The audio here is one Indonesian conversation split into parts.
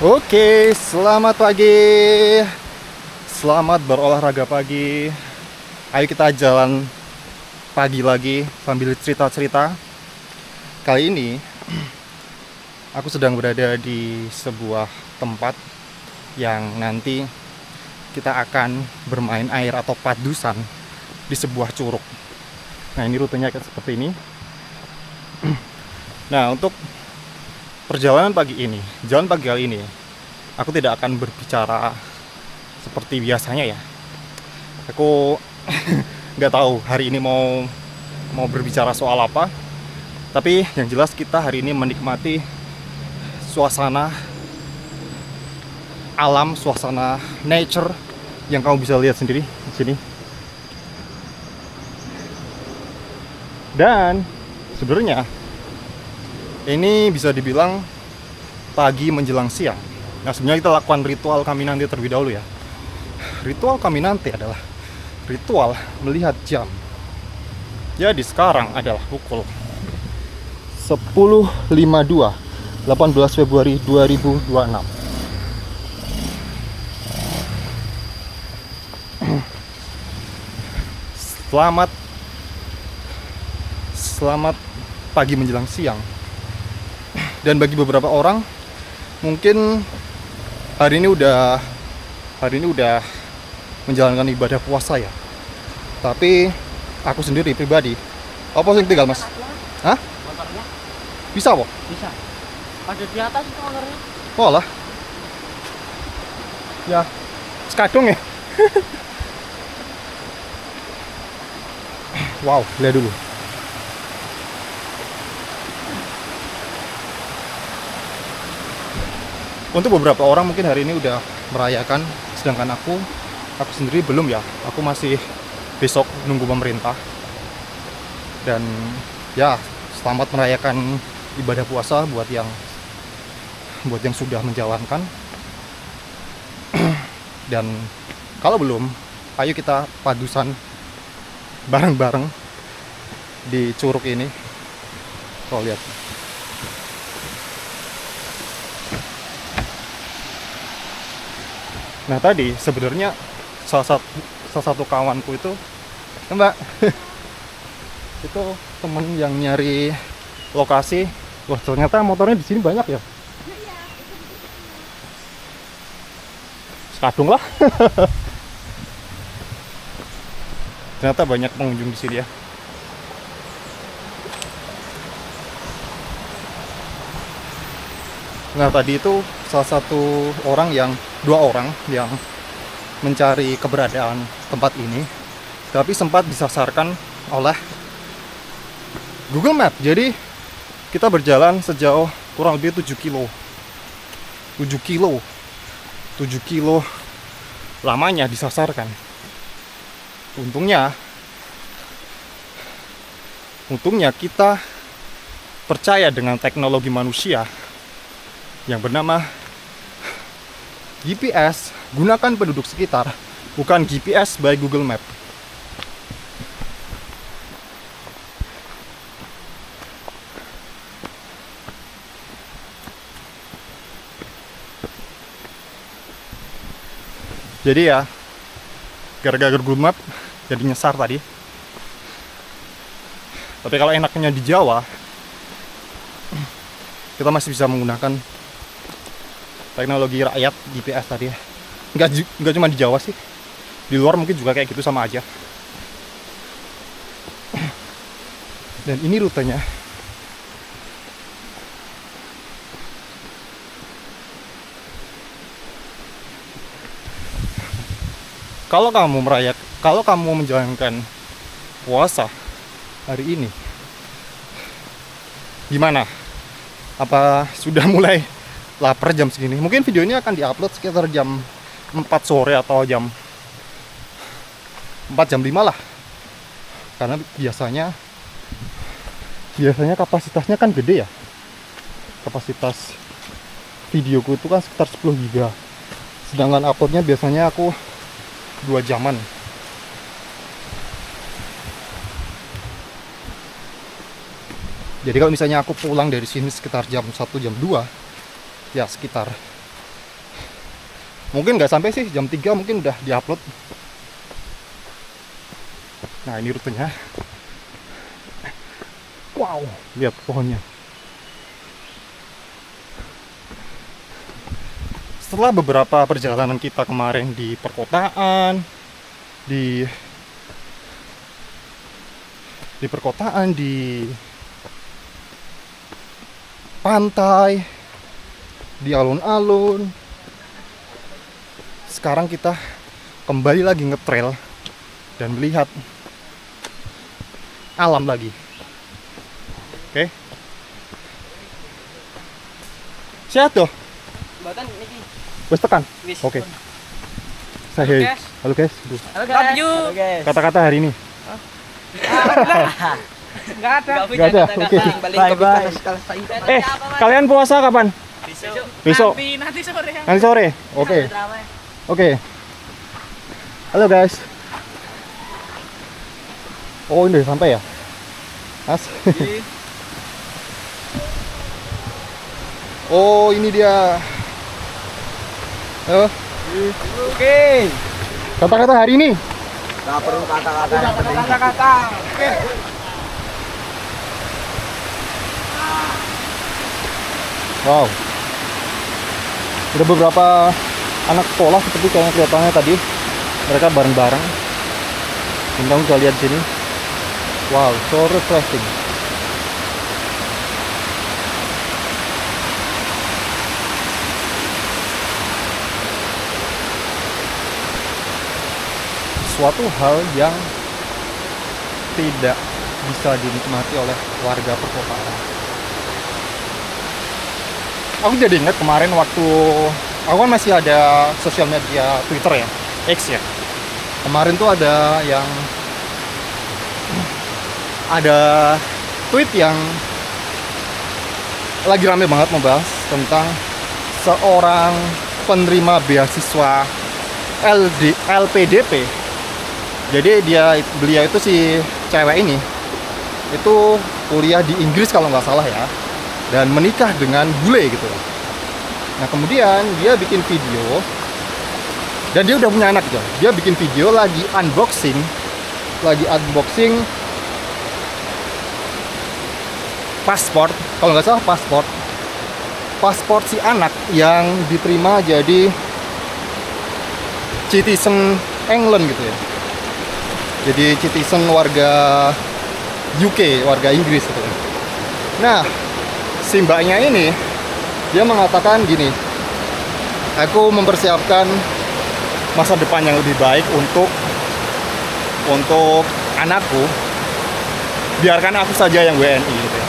Oke, selamat pagi. Selamat berolahraga pagi. Ayo kita jalan pagi lagi sambil cerita-cerita. Kali ini aku sedang berada di sebuah tempat yang nanti kita akan bermain air atau padusan di sebuah curug. Nah, ini rutenya seperti ini. Nah, untuk perjalanan pagi ini, jalan pagi kali ini, aku tidak akan berbicara seperti biasanya ya. Aku nggak tahu hari ini mau berbicara soal apa. Tapi yang jelas kita hari ini menikmati suasana alam, suasana nature yang kamu bisa lihat sendiri di sini. Dan sebenarnya ini bisa dibilang pagi menjelang siang. Nah, sebenarnya kita lakukan ritual Caminante terlebih dahulu ya. Ritual Caminante adalah ritual melihat jam. Jadi sekarang adalah pukul 10.52, 18 Februari 2026. Selamat pagi menjelang siang. Dan bagi beberapa orang mungkin hari ini udah menjalankan ibadah puasa ya. Tapi aku sendiri pribadi, apa sih yang tinggal mas? Hah? Motornya Bisa kok? bisa. Ada di atas itu motornya. Oh lah. Ya, sekadung ya. Wow, lihat dulu. Untuk beberapa orang mungkin hari ini udah merayakan, sedangkan aku sendiri belum ya. Aku masih besok nunggu pemerintah. Dan ya, selamat merayakan ibadah puasa buat yang sudah menjalankan. Dan kalau belum, ayo kita padusan bareng-bareng di curug ini. Kau lihat. Nah, tadi sebenarnya salah satu kawanku itu, Mbak, itu temen yang nyari lokasi. Wah, ternyata motornya di sini banyak ya. Sekadung lah. Ternyata banyak pengunjung di sini ya. Nah, tadi itu dua orang yang mencari keberadaan tempat ini, tapi sempat disasarkan oleh Google Map. Jadi kita berjalan sejauh kurang lebih 7 kilo. 7 kilo lamanya disasarkan. Untungnya kita percaya dengan teknologi manusia yang bernama GPS. Gunakan penduduk sekitar, bukan GPS by Google Map. Jadi ya, gara-gara Google Map jadi nyesar tadi. Tapi kalau enaknya di Jawa, kita masih bisa menggunakan teknologi rakyat GPS tadi ya. Nggak cuma di Jawa sih, di luar mungkin juga kayak gitu, sama aja. Dan ini rutenya. Kalau kamu menjalankan puasa hari ini, gimana? Apa sudah mulai lapar jam segini? Mungkin video ini akan diupload sekitar jam 4 sore atau jam 4 jam 5 lah. Karena biasanya kapasitasnya kan gede ya. Kapasitas videoku itu kan sekitar 10 GB. Sedangkan uploadnya biasanya aku 2 jaman. Jadi kalau misalnya aku pulang dari sini sekitar jam 1 jam 2, ya sekitar Mungkin nggak sampai sih jam 3 mungkin udah diupload. Nah ini rutenya. Wow, lihat pohonnya. Setelah beberapa perjalanan kita kemarin di perkotaan, di perkotaan, di pantai, di alun-alun, sekarang kita kembali lagi ngetrail dan melihat alam lagi. Oke. Sehat tuh. Bahkan niki. Wes tekan. Wis. Oke. Saya. Halo guys. Halo guys. Halo guys. Kata-kata hari ini. Enggak ada. Nggak ada. Oke. Bye bye. Kalian puasa kapan? Besok. Nanti sore. Nanti sore. Oke. Oke. Halo guys. Oh ini udah sampai ya? Mas. Oh ini dia. Oke. Kata-kata hari ini. Enggak perlu kata-kata. Kata-kata. Oke. Wow. Ada beberapa anak sekolah seperti kayak kelihatannya tadi. Mereka bareng-bareng. Bintang bisa lihat sini. Wow, so refreshing. Suatu hal yang tidak bisa dinikmati oleh warga perkotaan. Aku jadi ingat kemarin waktu aku kan masih ada sosial media Twitter ya, X ya. Kemarin tuh ada tweet yang lagi rame banget membahas tentang seorang penerima beasiswa LPDP. Jadi beliau itu si cewek ini itu kuliah di Inggris kalau nggak salah ya, dan menikah dengan bule gitu. Nah kemudian dia bikin video, dan dia udah punya anak juga. Dia bikin video lagi unboxing paspor, kalau nggak salah paspor si anak yang diterima jadi citizen England gitu ya. Jadi citizen warga UK, warga Inggris gitu. Nah, si mbaknya ini dia mengatakan gini, aku mempersiapkan masa depan yang lebih baik untuk anakku, biarkan aku saja yang WNI gitu ya.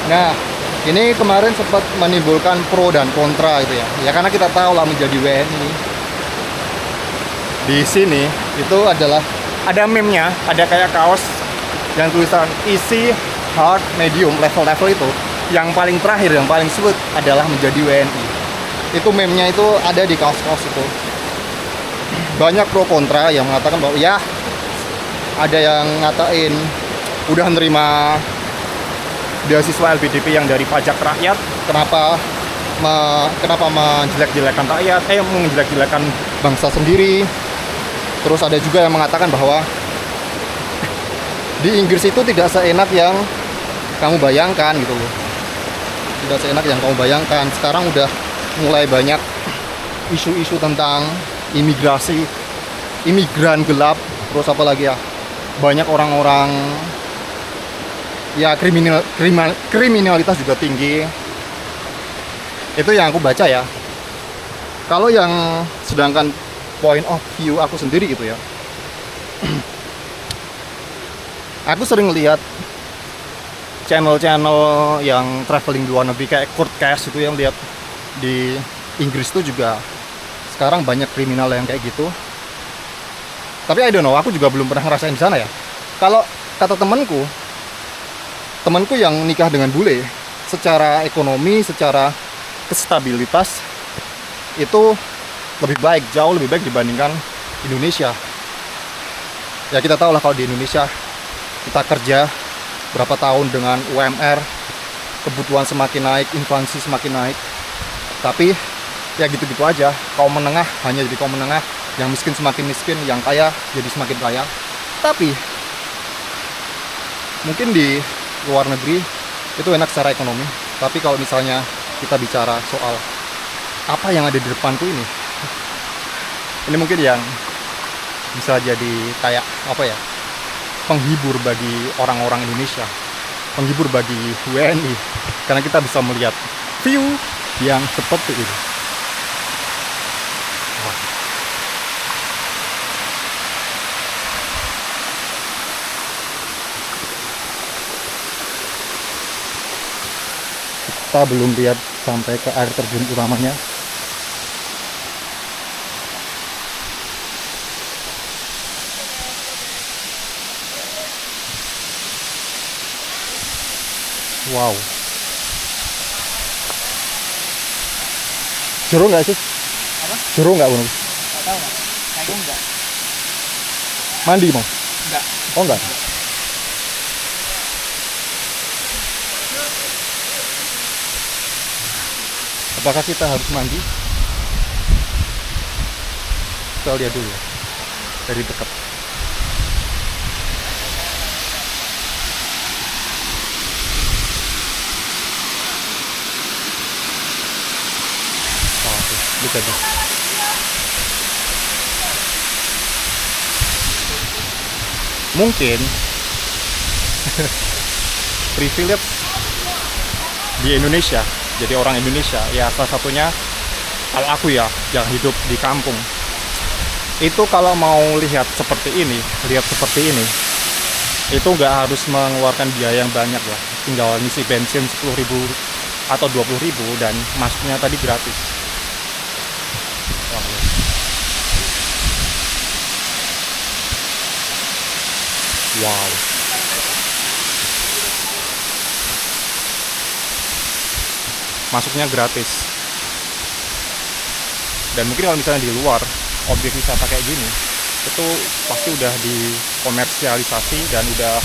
Nah, ini kemarin sempat menimbulkan pro dan kontra gitu ya. Ya karena kita tahu lah menjadi WNI di sini itu adalah ada meme-nya, ada kayak kaos yang tulisan easy, hard, medium, level-level itu. Yang paling terakhir, yang paling sulit adalah menjadi WNI. Itu meme-nya itu ada di kaos-kaos itu. Banyak pro kontra yang mengatakan bahwa ya, ada yang ngatain udah nerima beasiswa LPDP yang dari pajak rakyat, kenapa menjelek-jelekan rakyat, menjelek-jelekan bangsa sendiri. Terus ada juga yang mengatakan bahwa di Inggris itu tidak seenak yang kamu bayangkan gitu loh. Tidak seenak yang kamu bayangkan. Sekarang udah mulai banyak isu-isu tentang imigrasi, imigran gelap, terus apa lagi ya? Banyak orang-orang ya kriminalitas juga tinggi. Itu yang aku baca ya. Kalau yang sedangkan point of view aku sendiri gitu ya. Aku sering lihat channel-channel yang traveling di luar negeri kayak Kurt Cash itu, yang lihat di Inggris itu juga sekarang banyak kriminal yang kayak gitu. Tapi I don't know, aku juga belum pernah ngerasain di sana ya. Kalau kata temanku yang nikah dengan bule, secara ekonomi, secara stabilitas itu lebih baik, jauh lebih baik dibandingkan Indonesia. Ya kita tahu lah kalau di Indonesia kita kerja berapa tahun dengan UMR, kebutuhan semakin naik, inflasi semakin naik. Tapi ya gitu-gitu aja. Kaum menengah hanya jadi kaum menengah, yang miskin semakin miskin, yang kaya jadi semakin kaya. Tapi mungkin di luar negeri itu enak secara ekonomi, tapi kalau misalnya kita bicara soal apa yang ada di depanku ini mungkin yang bisa jadi kayak apa ya, penghibur bagi orang-orang Indonesia, penghibur bagi WNI, karena kita bisa melihat view yang seperti ini. Kita belum lihat sampai ke air terjun utamanya. Wow. Seru nggak sih? Apa? Seru nggak, Bung? Nggak tahu mas. Kayaknya enggak. Mandi mau? Enggak. Oh enggak. Apakah kita harus mandi? Kita lihat dulu ya, dari dekat. Oh, lihat deh. Mungkin privilege di Indonesia, jadi orang Indonesia ya, salah satunya kalau aku ya yang hidup di kampung itu, kalau mau lihat seperti ini itu nggak harus mengeluarkan biaya yang banyak ya, tinggal ngisi bensin 10.000 atau 20.000 dan masuknya tadi gratis. Wow. Masuknya gratis. Dan mungkin kalau misalnya di luar objek wisata kayak gini, itu pasti udah dikomersialisasi dan udah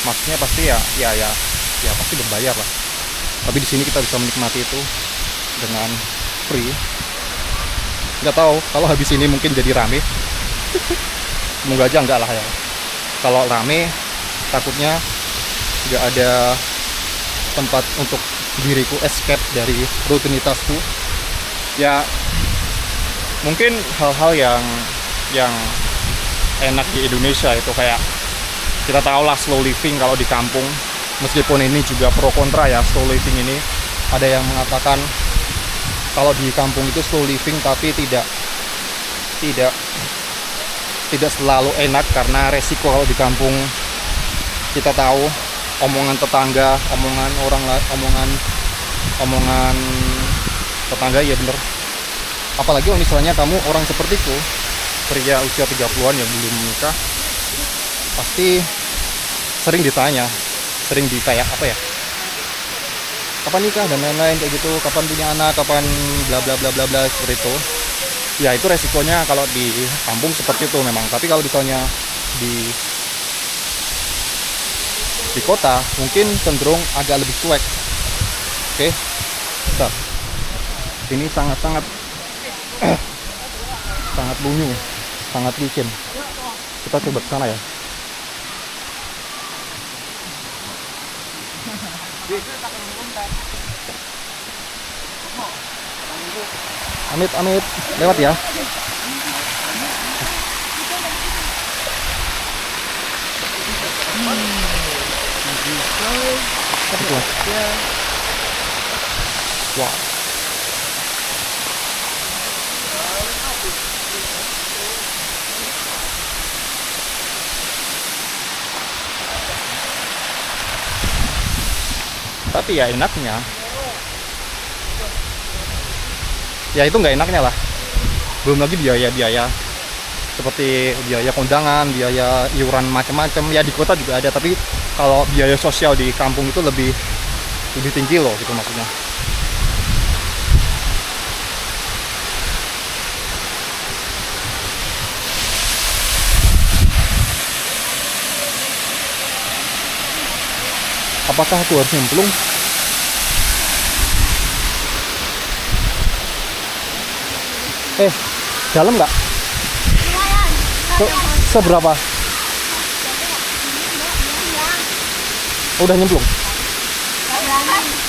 masuknya pasti ya pasti berbayar lah. Tapi di sini kita bisa menikmati itu dengan free. Nggak tahu kalau habis ini mungkin jadi rame. Semoga aja enggak lah ya. Kalau rame, takutnya nggak ada tempat untuk diriku escape dari rutinitasku. Ya, mungkin hal-hal yang enak di Indonesia itu kayak kita tahu lah slow living kalau di kampung. Meskipun ini juga pro kontra ya, slow living ini. Ada yang mengatakan kalau di kampung itu slow living, tapi tidak selalu enak karena resiko. Kalau di kampung kita tahu omongan tetangga, omongan tetangga, ya bener. Apalagi kalau misalnya kamu orang sepertiku, pria usia 30-an yang belum menikah, pasti sering ditanya, sering kayak apa ya, kapan nikah dan lain-lain kayak gitu, kapan punya anak, kapan bla bla bla bla bla, seperti itu. Ya itu resikonya kalau di kampung seperti itu memang. Tapi kalau misalnya di kota mungkin cenderung agak lebih cuek. Oke, bentar. Ini sangat sangat bunyi, sangat licin. Kita coba ke sana ya. Amit lewat ya. Wow. Tapi ya enaknya, ya itu nggak enaknya lah. Belum lagi biaya-biaya seperti biaya kondangan, biaya iuran macam-macam. Ya di kota juga ada, tapi kalau biaya sosial di kampung itu lebih tinggi loh, gitu maksudnya. Apakah aku harus nyemplung? Dalam nggak? Seberapa? Udah nyemplung?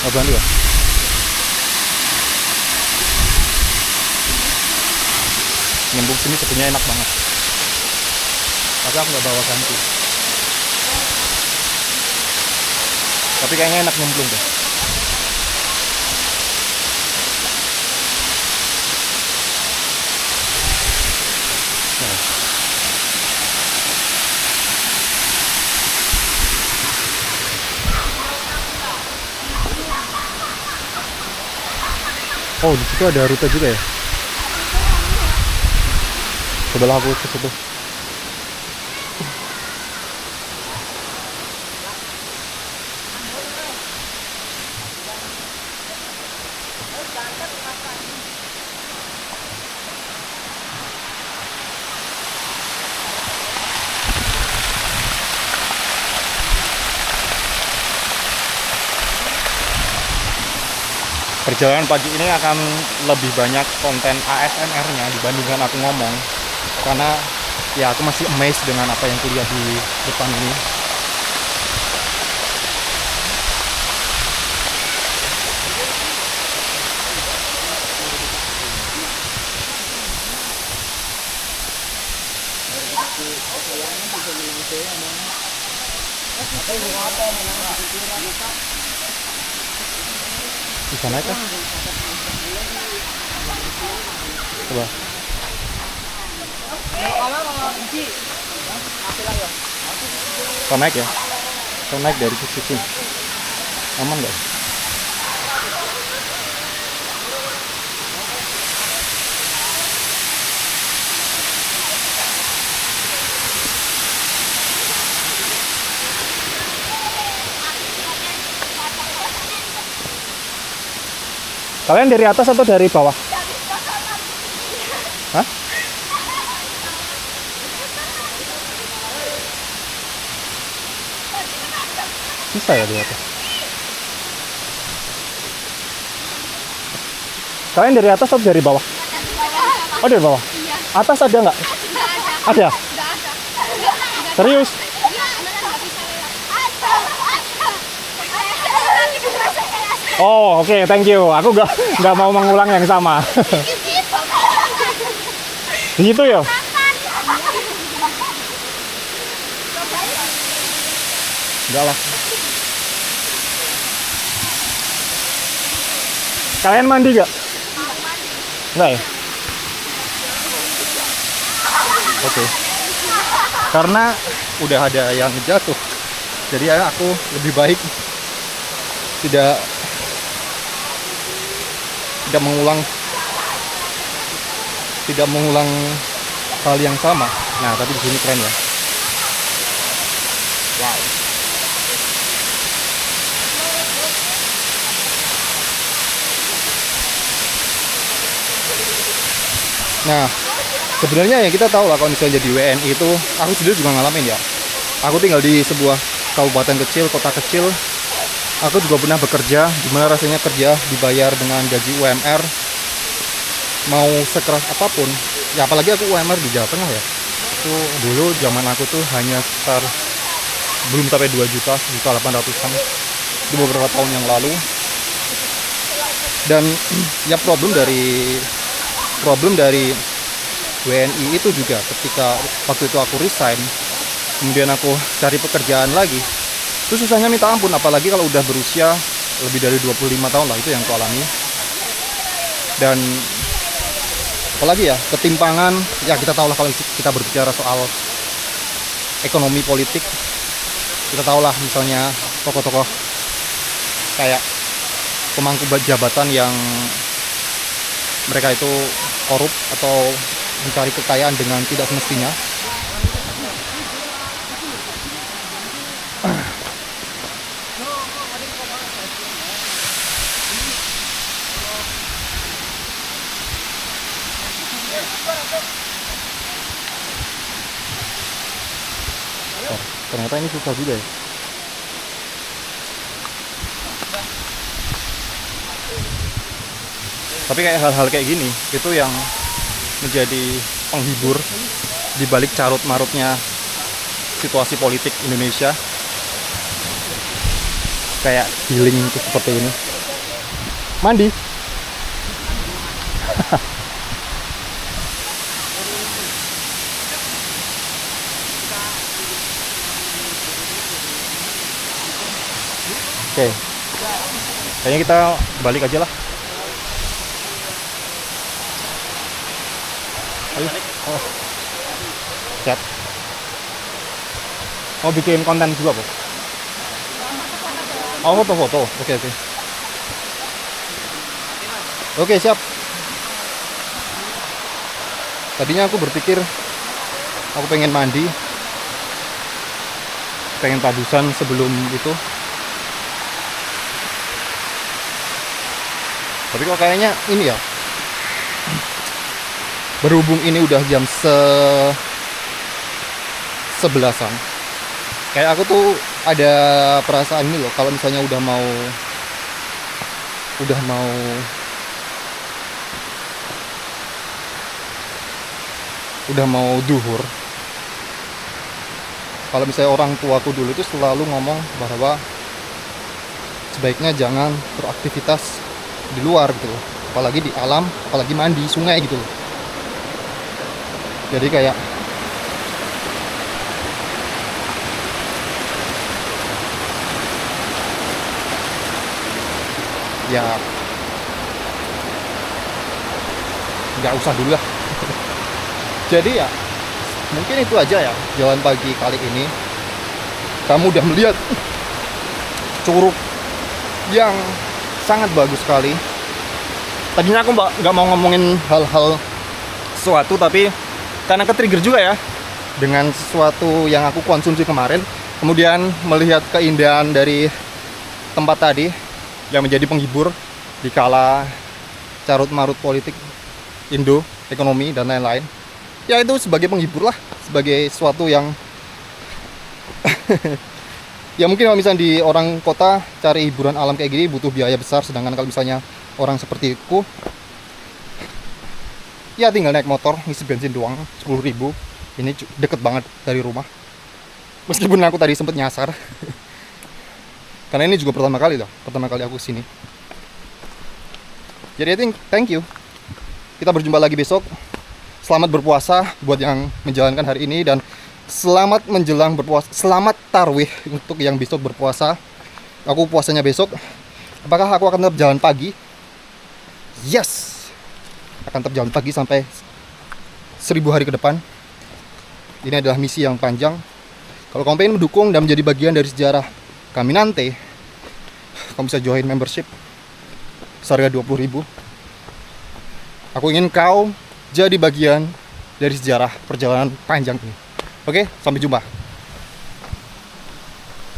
Oh, berani ya? Nyemplung sini sebenarnya enak banget. Tapi aku nggak bawa ganti. Tapi kayaknya enak nyemplung deh. Oh, di situ ada rute juga ya? Cobalah aku ke situ. Perjalanan pagi ini akan lebih banyak konten ASMR-nya dibandingkan aku ngomong. Karena ya aku masih amazed dengan apa yang kulihat di depan ini. Bisa naik kah? Coba. Kau naik ya? Kau naik dari sisi. Aman nggak? Kalian dari atas atau dari bawah? Hah? Bisa ya di atas? Kalian dari atas atau dari bawah? Oh, dari bawah? Atas ada nggak? Ada? Serius? Oh, oke, thank you. Aku nggak mau mengulang yang sama. Di situ ya? Enggak lah. Kalian mandi gak? Enggak ya? Oke. Karena udah ada yang jatuh, jadi ya aku lebih baik tidak mengulang hal yang sama. Nah, tapi di sini keren ya. Wow. Nah, sebenarnya yang kita tahu lah kalau misalnya jadi WNI itu, aku sendiri juga ngalamin ya. Aku tinggal di sebuah kabupaten kecil, kota kecil. Aku juga pernah bekerja, gimana rasanya kerja dibayar dengan gaji UMR, mau sekeras apapun. Ya apalagi aku UMR di Jawa Tengah ya. Itu dulu zaman aku tuh hanya sekitar belum sampai 2 juta, 1.800-an. Itu beberapa tahun yang lalu. Dan ya problem dari WNI itu juga ketika waktu itu aku resign, kemudian aku cari pekerjaan lagi, itu susahnya minta ampun, apalagi kalau udah berusia lebih dari 25 tahun lah, itu yang aku alami. Dan apalagi ya, ketimpangan, ya kita tahu lah kalau kita berbicara soal ekonomi politik, kita tahu lah misalnya tokoh-tokoh kayak pemangku jabatan yang mereka itu korup atau mencari kekayaan dengan tidak semestinya. Oh, ternyata ini susah juga ya. Tapi kayak hal-hal kayak gini itu yang menjadi penghibur di balik carut marutnya situasi politik Indonesia. Kayak healing itu seperti ini. Mandi. Oke. Kayaknya kita balik aja lah. Ayo. Oh. Siap. Mau bikin konten juga, Bu? Oh, foto-foto. Oke, oke. Oke, siap. Tadinya aku berpikir aku pengen mandi, pengen tadusan sebelum itu. Tapi kok kayaknya ini ya, berhubung ini udah jam 11-an, kayak aku tuh ada perasaan ini loh, kalau misalnya udah mau duhur. Kalau misalnya orang tuaku dulu itu selalu ngomong bahwa sebaiknya jangan beraktivitas di luar gitu loh, apalagi di alam, apalagi mandi sungai gitu loh. Jadi kayak ya nggak usah dulu lah. Jadi ya mungkin itu aja ya jalan pagi kali ini. Kamu udah melihat curug yang sangat bagus sekali. Tadinya aku nggak mau ngomongin hal-hal sesuatu, tapi karena ke-trigger juga ya dengan sesuatu yang aku konsumsi kemarin, kemudian melihat keindahan dari tempat tadi yang menjadi penghibur di kala carut marut politik Indo, ekonomi dan lain-lain. Ya itu sebagai penghibur lah, sebagai sesuatu yang ya mungkin kalau misalnya di orang kota cari hiburan alam kayak gini butuh biaya besar, sedangkan kalau misalnya orang sepertiku ya tinggal naik motor ngisi bensin doang 10.000. Ini deket banget dari rumah, meskipun aku tadi sempet nyasar karena ini juga pertama kali aku kesini. Jadi I think thank you, kita berjumpa lagi besok. Selamat berpuasa buat yang menjalankan hari ini, dan selamat menjelang berpuasa, selamat tarwih untuk yang besok berpuasa. Aku puasanya besok. Apakah aku akan tetap jalan pagi? Yes, akan tetap jalan pagi sampai 1000 hari ke depan. Ini adalah misi yang panjang. Kalau kamu pengen mendukung dan menjadi bagian dari sejarah Caminante, kamu bisa join membership seharga 20.000. Aku ingin kau jadi bagian dari sejarah perjalanan panjang ini. Oke, sampai jumpa.